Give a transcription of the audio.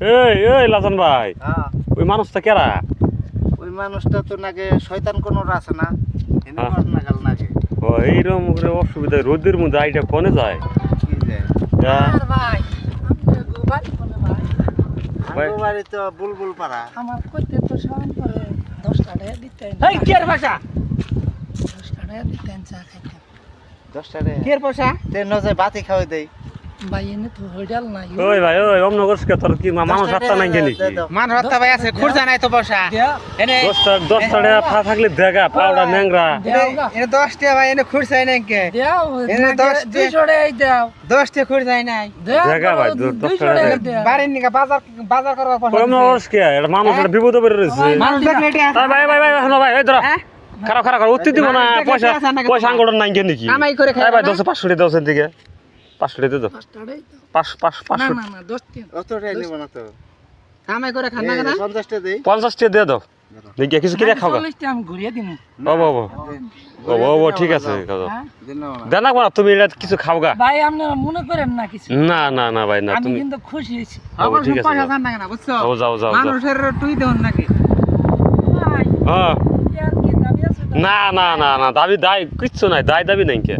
এই এই লাজন ভাই হ্যাঁ ওই মানুষটা কেরা? ওই মানুষটা তো নাকি শয়তান কোনো আছে না এনে হ্যাঁ। কর নাগাল নাকি ও এইরকম করে অসুবিধা রোদের মধ্যে আইটা কোনে যায়? কি যে হ্যাঁ? আর ভাই আমি গোবারি কোনে ভাই ভাই। আমার বাড়ি তো বুলবুল পাড়া আমার কইতে তো সামান করে 10 টাকা দিতে এই কের ভাষা 10 টাকা দিতে চা খাইতে 10 টাকা কের পয়সা তে নজে বাতি খাওয়াই দেই ভাই এনে তো হইডাল নাই ওই ভাই ওই অমন করছে তোর কি মানুষ হাতটা নাই নাকি? মান হত্যা ভাই আছে খুরজা নাই তো পয়সা দেয়া এনে 10 টাকা পা থাকলে দেখা পাউডার ন্যাংরা। দেওগা এনে 10 টাকা ভাই এনে খুরজাই নাই কে দেও এনে 10 200 টাকা দাও 10 টাকা খুরজাই নাই দেও দেখা ভাই, 200 টাকা টাকা দেও। দাও বাড়ির নিকা বাজার করবা পয়সা অমন করছে কি এটা মানুষটা বিপদ করে রয়েছে। মানুষ দেখলে এটা ভাই ভাই ভাই শোনো ভাই এই ধরো হ্যাঁ? খারাপ খারাপ উত্তর দিব না দেখলে পয়সা আছে নাকি পয়সা আঙ্গুর নাই কেন নাকি? কামাই করে খাই এই ভাই না? 500 টাকা দাও দিকে 500 টাকা দাও 5 টাকাই দাও 500 না না না 10 টাকা অত টাকা নিব না তো কামাই করে খান না এই না 50 টাকা দেই 50 টাকা দিয়ে দাও দেখি কিছু কিনে খাও গা। 40 টাকা আমি ঘুরিয়ে দিমু ও ঠিক আছে হ্যাঁ দিন না দেনা কোনা তুমি এটা কিছু খাও গা। ভাই আপনারা মনে করেন না কিছু না না না ভাই না আমি তুমি কিন্তু খুশি হয়েছি অবশ্য ঠিক আছে, পয়সা যাও। জান না বুঝছো যাও যাও যাও যাও। মানুষের টুই দেন নাকি ভাই হ্যাঁ আর কি দাবি আছে না না না না দাবি দায় কিচ্ছু নাই দায় দাবি নাই কে